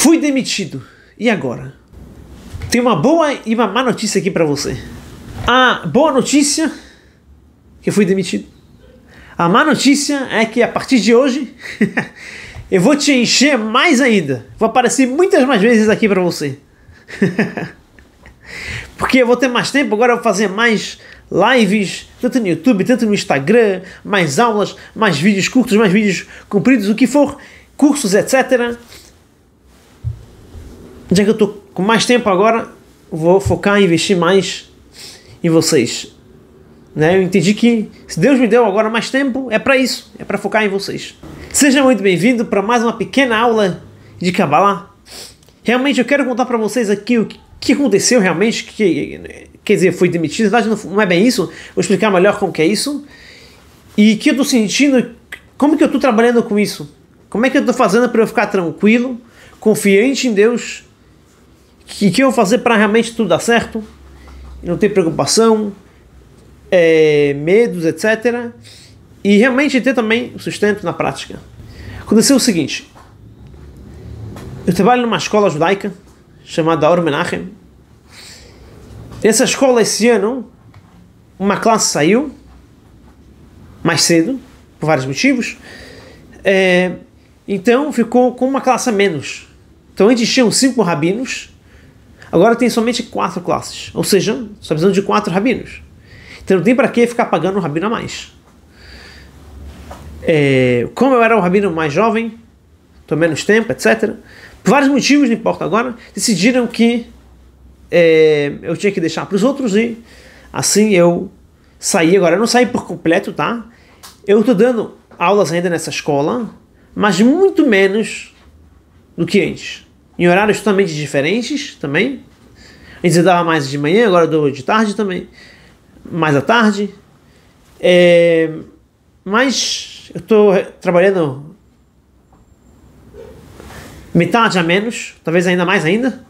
Fui demitido. E agora? Tem uma boa e uma má notícia aqui para você. A boa notícia que eu fui demitido. A má notícia é que a partir de hoje eu vou te encher mais ainda. Vou aparecer muitas mais vezes aqui para você. Porque eu vou ter mais tempo, agora eu vou fazer mais lives, tanto no YouTube, tanto no Instagram, mais aulas, mais vídeos curtos, mais vídeos compridos, o que for, cursos, etc. Já que eu estou com mais tempo agora, vou focar e investir mais em vocês. Né? Eu entendi que se Deus me deu agora mais tempo, é para isso, é para focar em vocês. Seja muito bem-vindo para mais uma pequena aula de Kabbalah. Realmente eu quero contar para vocês aqui o que aconteceu realmente, quer dizer, fui demitido, na verdade não é bem isso, vou explicar melhor como que é isso, e o que eu estou sentindo, como que eu estou trabalhando com isso, como é que eu estou fazendo para eu ficar tranquilo, confiante em Deus, que eu vou fazer para realmente tudo dar certo, não ter preocupação, medos, etc. E realmente ter também o sustento na prática. Aconteceu o seguinte, eu trabalho numa escola judaica, chamada Or Menachem. Essa escola, esse ano, uma classe saiu, mais cedo, por vários motivos, então ficou com uma classe a menos. Então antes tinham 5 rabinos, agora tem somente 4 classes, ou seja, só precisando de 4 rabinos. Então não tem para que ficar pagando um rabino a mais. Como eu era o rabino mais jovem, estou menos tempo, etc., por vários motivos, não importa agora, decidiram que eu tinha que deixar para os outros e assim eu saí. Agora eu não saí por completo, tá? Eu estou dando aulas ainda nessa escola, mas muito menos do que antes. Em horários totalmente diferentes também. Antes eu dava mais de manhã, agora eu dou de tarde também. Mais à tarde. Mas eu estou trabalhando metade a menos, talvez ainda mais ainda.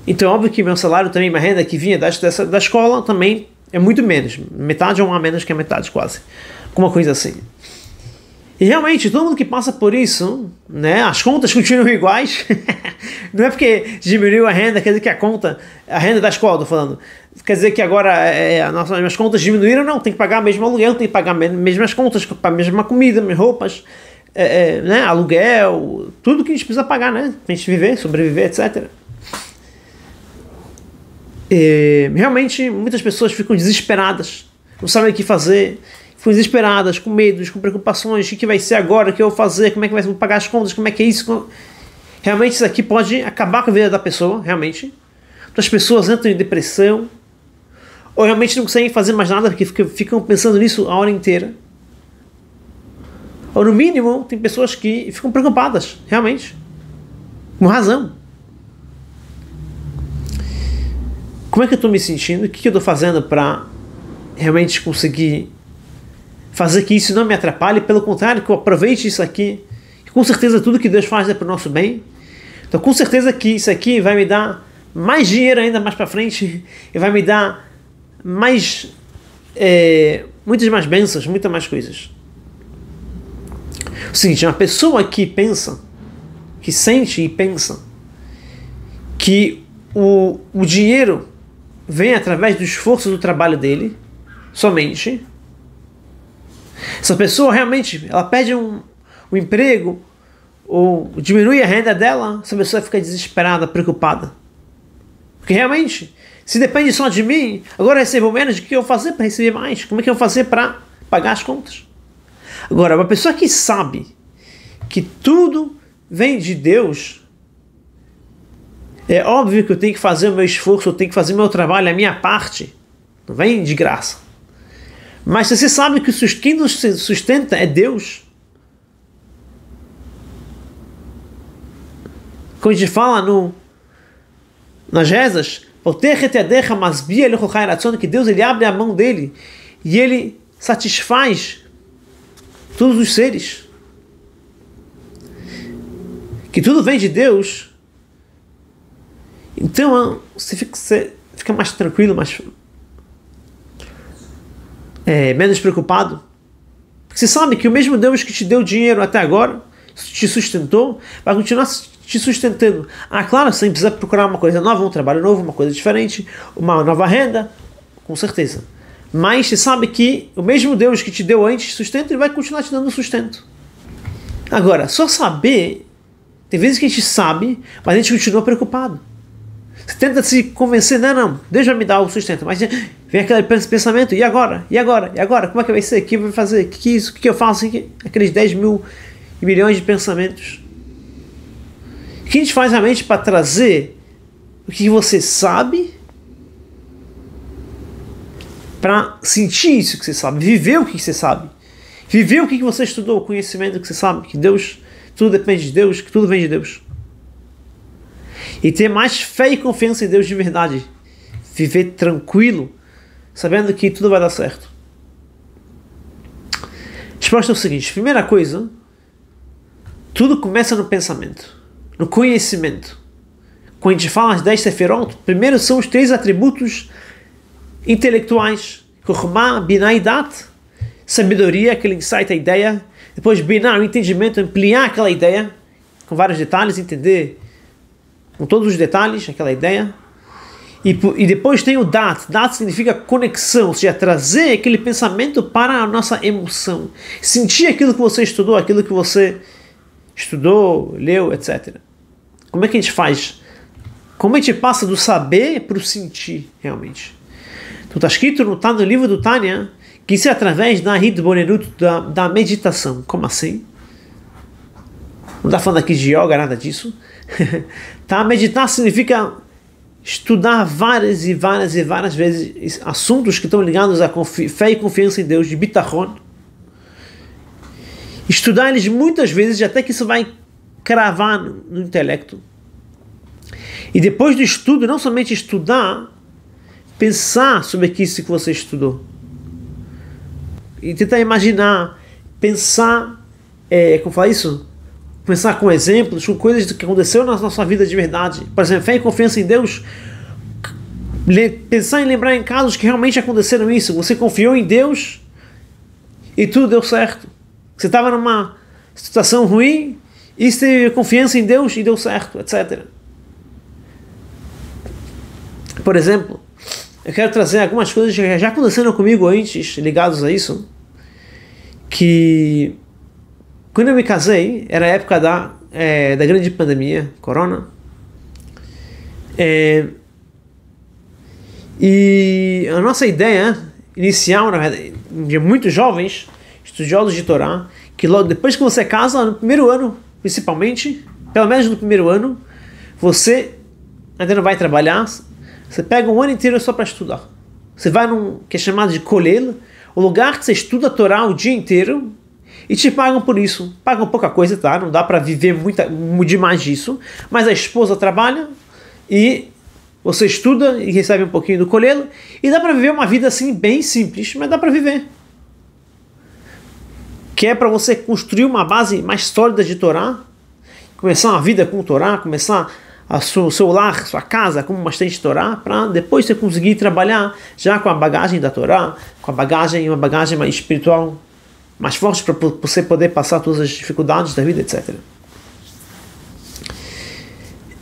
Então é óbvio que meu salário também, minha renda que vinha da escola também é muito menos. Metade ou a menos que a metade quase. Alguma coisa assim. E realmente, todo mundo que passa por isso, né, as contas continuam iguais. Não é porque diminuiu a renda, quer dizer que a renda da escola, estou falando, quer dizer que agora as minhas contas diminuíram, não, tem que pagar o mesmo aluguel, tem que pagar as mesmas contas, a mesma comida, mesmas roupas, né, aluguel, tudo que a gente precisa pagar, né, para a gente viver, sobreviver, etc. Realmente, muitas pessoas ficam desesperadas, não sabem o que fazer, ficam desesperadas, com medos, com preocupações, o que vai ser agora, o que eu vou fazer, como é que vai pagar as contas, como é que é isso. Realmente isso aqui pode acabar com a vida da pessoa, realmente. As pessoas entram em depressão, ou realmente não conseguem fazer mais nada, porque ficam pensando nisso a hora inteira. Ou no mínimo, tem pessoas que ficam preocupadas, realmente. Com razão. Como é que eu estou me sentindo? O que eu estou fazendo para realmente conseguir fazer que isso não me atrapalhe? Pelo contrário, que eu aproveite isso aqui. E com certeza tudo que Deus faz é para o nosso bem. Então com certeza que isso aqui vai me dar mais dinheiro ainda mais para frente. E vai me dar mais, muitas mais bênçãos, muitas mais coisas. O seguinte, uma pessoa que pensa, que sente e pensa que o dinheiro vem através do esforço do trabalho dele, somente. Essa pessoa realmente, ela perde um emprego ou diminui a renda dela, essa pessoa fica desesperada, preocupada. Porque realmente, se depende só de mim, agora eu recebo menos, o que eu vou fazer para receber mais? Como é que eu vou fazer para pagar as contas? Agora, uma pessoa que sabe que tudo vem de Deus, é óbvio que eu tenho que fazer o meu esforço, eu tenho que fazer o meu trabalho, a minha parte. Não vem de graça. Mas se você sabe que quem nos sustenta é Deus, como a gente fala nas rezas, que Deus ele abre a mão dele e ele satisfaz todos os seres. Que tudo vem de Deus. Então você fica mais tranquilo, menos preocupado. Porque você sabe que o mesmo Deus que te deu dinheiro até agora, te sustentou, vai continuar te sustentando. Ah, claro, você precisa procurar uma coisa nova, um trabalho novo, uma coisa diferente, uma nova renda, com certeza. Mas você sabe que o mesmo Deus que te deu antes sustento, ele vai continuar te dando sustento. Agora, só saber, tem vezes que a gente sabe, mas a gente continua preocupado. Você tenta se convencer, não, Deus vai me dar o sustento, mas vem aquele pensamento, e agora? E agora? E agora? Como é que vai ser? O que vai fazer? O que é isso? O que eu faço? Aqueles 10 mil e milhões de pensamentos. O que a gente faz realmente para trazer o que você sabe, para sentir isso que você sabe, viver o que você sabe, viver o que você estudou, o conhecimento que você sabe, que Deus, tudo depende de Deus, que tudo vem de Deus. E ter mais fé e confiança em Deus de verdade. Viver tranquilo, sabendo que tudo vai dar certo. A resposta é o seguinte: primeira coisa, tudo começa no pensamento, no conhecimento. Quando a gente fala as 10 sefirot, primeiro são os 3 atributos intelectuais: Chokhmah, Binah e Dat. Sabedoria, aquele insight, a ideia. Depois Binah, o entendimento, ampliar aquela ideia com vários detalhes, entender com todos os detalhes aquela ideia. E depois tem o Dat. Dat significa conexão, ou seja, trazer aquele pensamento para a nossa emoção. Sentir aquilo que você estudou, aquilo que você estudou, leu, etc. Como é que a gente faz? Como a gente passa do saber para o sentir, realmente? Então está escrito, está no livro do Tânia, que isso é através da Hidbonenut, da meditação. Como assim? Não está falando aqui de yoga, nada disso. Tá? Meditar significa estudar várias e várias e várias vezes assuntos que estão ligados à fé e confiança em Deus, de bitachon. Estudar eles muitas vezes, até que isso vai cravar no intelecto. E depois do estudo, não somente estudar, pensar sobre isso que você estudou. E tentar imaginar, pensar, como falar isso? Pensar com exemplos, com coisas que aconteceu na nossa vida de verdade. Por exemplo, fé e confiança em Deus. Pensar e lembrar em casos que realmente aconteceram isso. Você confiou em Deus e tudo deu certo. Você estava numa situação ruim e você teve confiança em Deus e deu certo, etc. Por exemplo, eu quero trazer algumas coisas que já aconteceram comigo antes, ligados a isso, que quando eu me casei, era a época da grande pandemia, corona, e a nossa ideia inicial, na verdade, de muitos jovens, estudiosos de Torá, que logo depois que você casa, no primeiro ano, principalmente, pelo menos no primeiro ano, você ainda não vai trabalhar, você pega um ano inteiro só para estudar. Você vai num que é chamado de kolel, o lugar que você estuda a Torá o dia inteiro, e te pagam por isso. Pagam pouca coisa, tá? Não dá para viver demais disso, mas a esposa trabalha e você estuda e recebe um pouquinho do kolel, e dá para viver uma vida assim bem simples, mas dá para viver. Que é para você construir uma base mais sólida de Torá, começar uma vida com Torá, começar o seu lar, sua casa com bastante Torá, para depois você conseguir trabalhar já com a bagagem da Torá, com uma bagagem mais espiritual, mais forte, para você poder passar todas as dificuldades da vida, etc.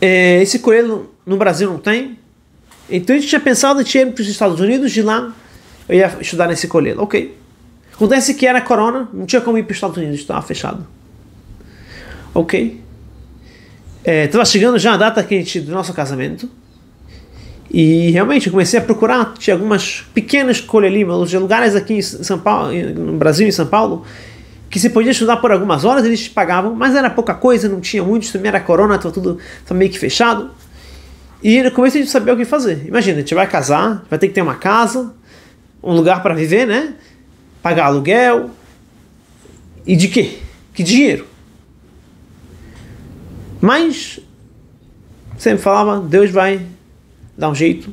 Esse coelho no Brasil não tem, então a gente tinha pensado em ir para os Estados Unidos, de lá eu ia estudar nesse coelho. Ok. Acontece que era corona, não tinha como ir para os Estados Unidos, estava fechado. Ok. Estava chegando já a data do nosso casamento, e realmente eu comecei a procurar. Tinha algumas pequenas colelimas, lugares aqui em São Paulo, no Brasil, em São Paulo, que você podia estudar por algumas horas, eles te pagavam, mas era pouca coisa, não tinha muito, também era corona, estava meio que fechado. E eu comecei a saber o que fazer. Imagina, a gente vai casar, vai ter que ter uma casa, um lugar para viver, né? Pagar aluguel. E de quê? Que dinheiro? Mas sempre falava, Deus vai dar um jeito.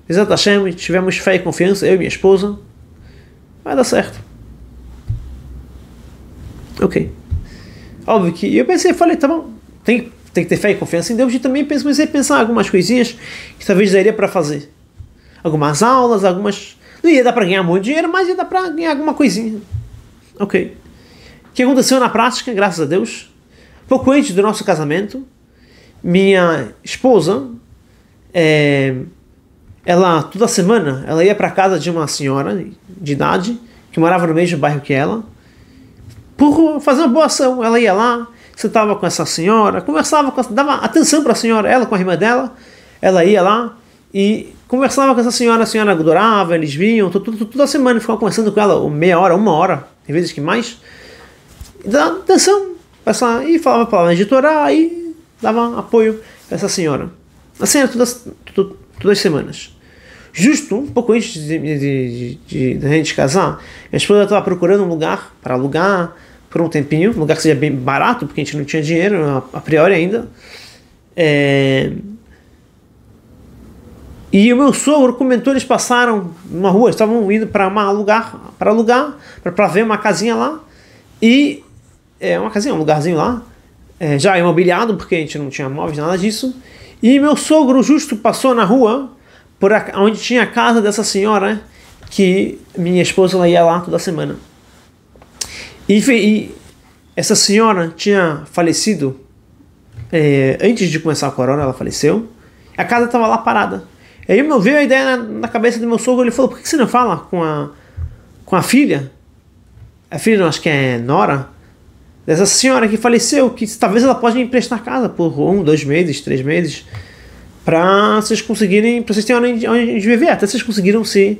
Exato, Hashem, tivemos fé e confiança, eu e minha esposa, vai dar certo. Ok. Óbvio que eu falei, tá bom, tem que ter fé e confiança em Deus, e também comecei a pensar em algumas coisinhas que talvez daria para fazer. Algumas aulas, não ia dar para ganhar muito dinheiro, mas ia dar para ganhar alguma coisinha. Ok. O que aconteceu na prática, graças a Deus, pouco antes do nosso casamento, minha esposa, ela toda semana ela ia para casa de uma senhora de idade que morava no mesmo bairro que ela, por fazer uma boa ação. Ela ia lá, sentava com essa senhora, conversava dava atenção para a senhora, ela com a irmã dela, ela ia lá e conversava com essa senhora, a senhora adorava, eles vinham, toda semana ficava conversando com ela, meia hora, uma hora, tem vezes que mais, e dava atenção, e falava palavras de Torá, e dava apoio para essa senhora. Assim era todas as semanas. Justo um pouco antes de a gente casar, minha esposa estava procurando um lugar para alugar por um tempinho, um lugar que seja bem barato, porque a gente não tinha dinheiro a priori ainda. E o meu sogro comentou, eles passaram numa rua, estavam indo para alugar, para ver uma casinha lá, e um lugarzinho lá, já imobiliado, porque a gente não tinha móveis, nada disso, e meu sogro justo passou na rua, onde tinha a casa dessa senhora, que minha esposa ela ia lá toda semana. E essa senhora tinha falecido, antes de começar a corona, ela faleceu, a casa estava lá parada. Aí veio a ideia na cabeça do meu sogro, ele falou, por que você não fala com a filha? A filha, não, acho que é Nora, dessa senhora que faleceu, que talvez ela pode me emprestar a casa por 1, 2 meses, 3 meses, para vocês conseguirem, para vocês terem onde viver, até vocês conseguiram ir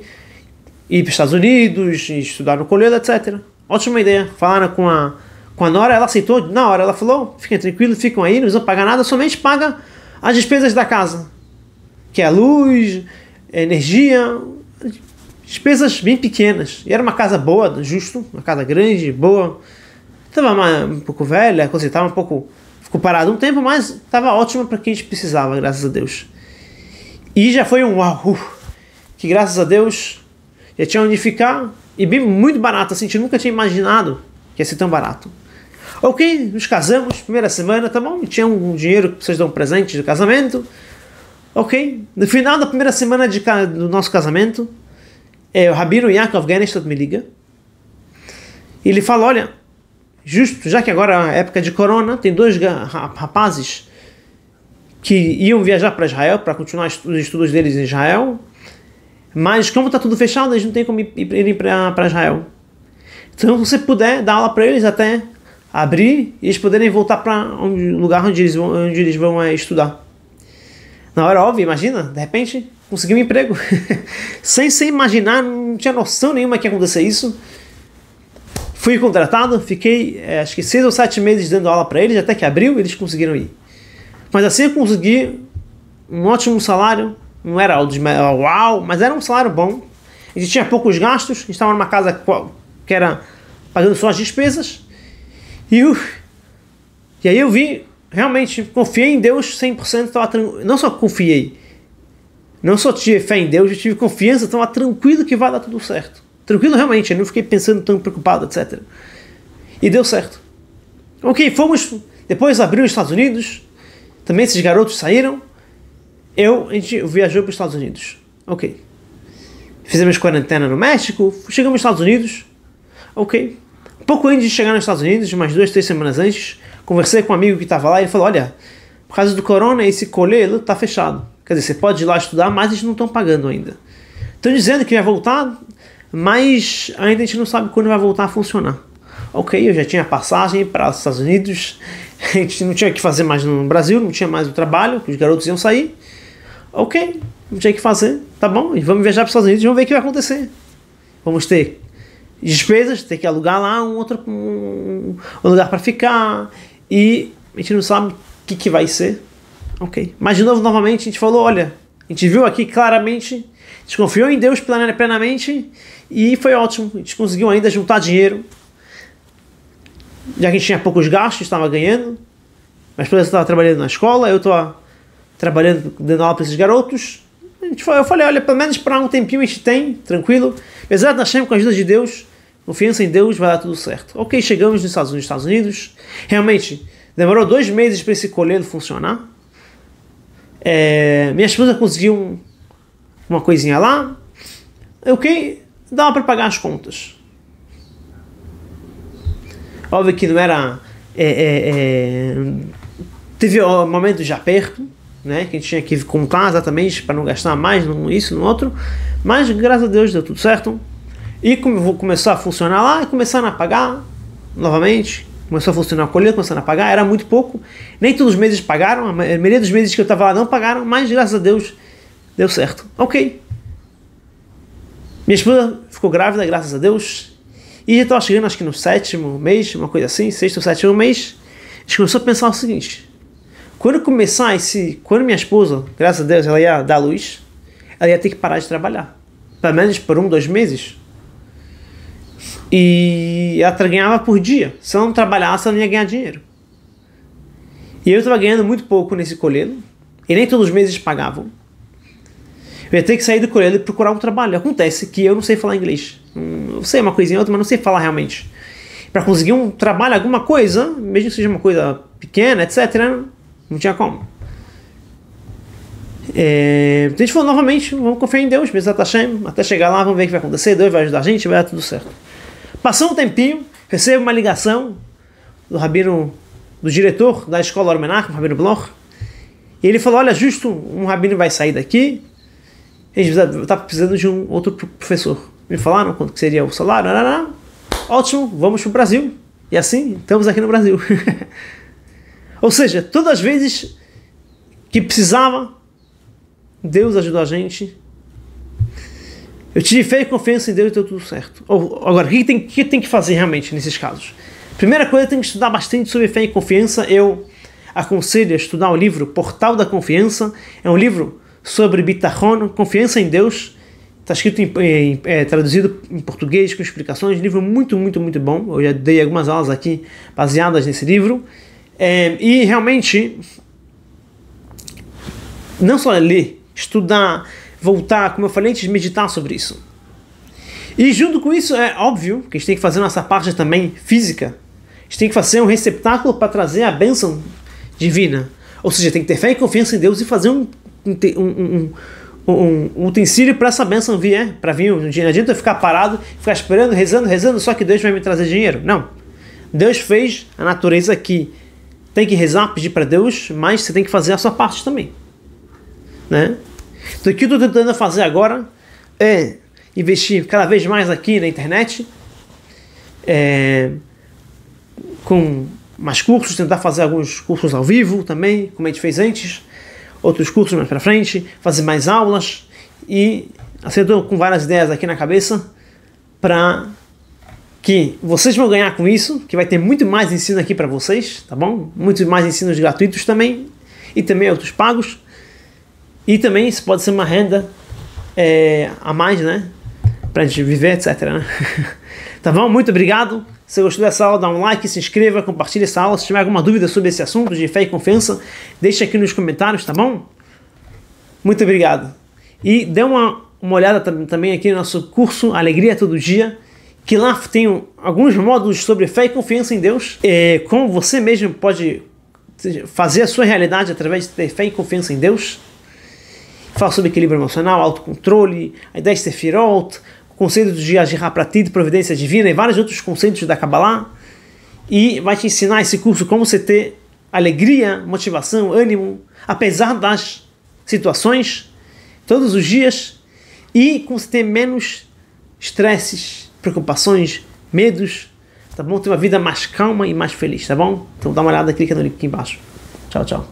para os Estados Unidos, estudar no colégio, etc. Ótima ideia. Falaram com a Nora, ela aceitou na hora, ela falou, fiquem tranquilos, ficam aí, não precisam pagar nada, somente paga as despesas da casa, que é a luz, energia, despesas bem pequenas. E era uma casa boa, justo, uma casa grande, boa. Estava um pouco velha, a coisa estava um pouco... Ficou parado um tempo, mas estava ótima para o que a gente precisava, graças a Deus. E já foi um uau, que graças a Deus já tinha onde ficar, e bem muito barato, assim, a gente nunca tinha imaginado que ia ser tão barato. Ok, nos casamos, primeira semana, tá bom, tinha um dinheiro que vocês dão um presente de casamento. Ok, no final da primeira semana do nosso casamento, o Rabino Yaakov Genestad me liga, e ele fala, olha, justo, já que agora é época de corona, tem 2 rapazes que iam viajar para Israel, para continuar os estudos deles em Israel, mas como está tudo fechado, eles não têm como irem para Israel. Então, se você puder, dar aula para eles até abrir, e eles poderem voltar para o lugar onde eles vão estudar. Na hora, óbvio, imagina, de repente, consegui um emprego. sem imaginar, não tinha noção nenhuma que ia acontecer isso. Fui contratado, fiquei acho que 6 ou 7 meses dando aula para eles, até que abriu eles conseguiram ir. Mas assim eu consegui um ótimo salário, não era uau, mas era um salário bom. A gente tinha poucos gastos, a gente estava numa casa que era pagando só as despesas. E aí eu vi, realmente, confiei em Deus 100%, não só confiei, não só tive fé em Deus, eu tive confiança, estava tranquilo que vai dar tudo certo. Tranquilo realmente, eu não fiquei pensando tão preocupado, etc. E deu certo. Ok, depois abriu os Estados Unidos, também esses garotos saíram, a gente viajou para os Estados Unidos. Ok. Fizemos quarentena no México, chegamos nos Estados Unidos, ok. Pouco antes de chegar nos Estados Unidos, umas 2, 3 semanas antes, conversei com um amigo que estava lá e ele falou, olha, por causa do corona, esse colégio está fechado. Quer dizer, você pode ir lá estudar, mas eles não estão pagando ainda. Estão dizendo que vai voltar, mas ainda a gente não sabe quando vai voltar a funcionar. Ok, eu já tinha passagem para os Estados Unidos, a gente não tinha o que fazer mais no Brasil, não tinha mais o trabalho, que os garotos iam sair. Ok, não tinha o que fazer, tá bom, e vamos viajar para os Estados Unidos e vamos ver o que vai acontecer. Vamos ter despesas, ter que alugar lá um lugar para ficar, e a gente não sabe o que vai ser. Ok, mas de novo, novamente, a gente falou, olha, a gente viu aqui claramente, a gente confiou em Deus plenamente, e foi ótimo, a gente conseguiu ainda juntar dinheiro, já que a gente tinha poucos gastos, estava ganhando, mas depois eu estava trabalhando na escola, eu estava trabalhando, dando aula para esses garotos, eu falei, olha, pelo menos para um tempinho a gente tem, tranquilo, apesar de nós com a ajuda de Deus, confiança em Deus, vai dar tudo certo. Ok, chegamos nos Estados Unidos, realmente, demorou 2 meses para esse colégio funcionar, minha esposa conseguiu uma coisinha lá, ok, dava para pagar as contas. Óbvio que não era Teve momentos de aperto, né, que a gente tinha que contar exatamente para não gastar mais isso, no outro, mas graças a Deus deu tudo certo. E começou a funcionar lá, e começaram a pagar novamente, começou a funcionar a colheita, começaram a pagar, era muito pouco, nem todos os meses pagaram, a maioria dos meses que eu estava lá não pagaram, mas graças a Deus deu certo. Ok. Minha esposa ficou grávida, graças a Deus, e já estava chegando acho que no 7º mês, uma coisa assim, 6º ou 7º mês, a gente começou a pensar o seguinte: quando minha esposa, graças a Deus, ela ia dar luz, ela ia ter que parar de trabalhar, pelo menos por 1, 2 meses, e ela ganhava por dia. Se ela não trabalhasse, ela não ia ganhar dinheiro, e eu estava ganhando muito pouco nesse colheiro, e nem todos os meses pagavam. Eu ia ter que sair do colheiro e procurar um trabalho. Acontece que eu não sei falar inglês. Eu sei uma coisinha ou outra, mas não sei falar realmente. Para conseguir um trabalho, alguma coisa, mesmo que seja uma coisa pequena, etc., não tinha como. Então a gente falou novamente, vamos confiar em Deus, até chegar lá, vamos ver o que vai acontecer, Deus vai ajudar a gente, vai dar tudo certo. Passou um tempinho, recebo uma ligação do diretor da escola Ormenach, o Rabino Bloch, e ele falou: olha, justo um rabino vai sair daqui, a gente está precisando de um outro professor. Me falaram quanto que seria o salário. Ótimo, vamos para o Brasil. E assim, estamos aqui no Brasil. Ou seja, todas as vezes que precisava, Deus ajudou a gente. Eu tive fé e confiança em Deus e deu tudo certo. Agora, o que tem que fazer realmente nesses casos? Primeira coisa, tem que estudar bastante sobre fé e confiança. Eu aconselho a estudar o livro Portal da Confiança. É um livro sobre bitachon, confiança em Deus. Está escrito traduzido em português com explicações. Livro muito, muito, muito bom. Eu já dei algumas aulas aqui baseadas nesse livro. E realmente, não só ler, estudar, voltar, como eu falei antes, meditar sobre isso. E junto com isso, é óbvio que a gente tem que fazer nossa parte também física. A gente tem que fazer um receptáculo para trazer a bênção divina. Ou seja, tem que ter fé e confiança em Deus e fazer um utensílio para essa bênção vir, para vir um dia. Não adianta eu ficar parado, ficar esperando, rezando, só que Deus vai me trazer dinheiro. Não. Deus fez a natureza que tem que rezar, pedir para Deus, mas você tem que fazer a sua parte também, né? Então o que eu estou tentando fazer agora é investir cada vez mais aqui na internet, com mais cursos, tentar fazer alguns cursos ao vivo também, como a gente fez antes, outros cursos mais para frente, fazer mais aulas, e assim, eu estou com várias ideias aqui na cabeça para que vocês vão ganhar com isso, que vai ter muito mais ensino aqui para vocês, tá bom? Muitos mais ensinos gratuitos também, e também outros pagos, e também isso pode ser uma renda a mais, né? Pra gente viver, etc, né? Tá bom? Muito obrigado. Se você gostou dessa aula, dá um like, se inscreva, compartilhe essa aula. Se tiver alguma dúvida sobre esse assunto de fé e confiança, deixa aqui nos comentários, tá bom? Muito obrigado. E dê uma olhada também aqui no nosso curso Alegria Todo Dia, que lá tem alguns módulos sobre fé e confiança em Deus, como você mesmo pode fazer a sua realidade através de ter fé e confiança em Deus. Fala sobre equilíbrio emocional, autocontrole, a ideia de Sefirot, o conceito de Agirá Pratit, providência divina e vários outros conceitos da Kabbalah. E vai te ensinar esse curso como você ter alegria, motivação, ânimo, apesar das situações, todos os dias, e como você ter menos estresses, preocupações, medos, tá bom? Ter uma vida mais calma e mais feliz, tá bom? Então dá uma olhada, clica no link aqui embaixo. Tchau, tchau.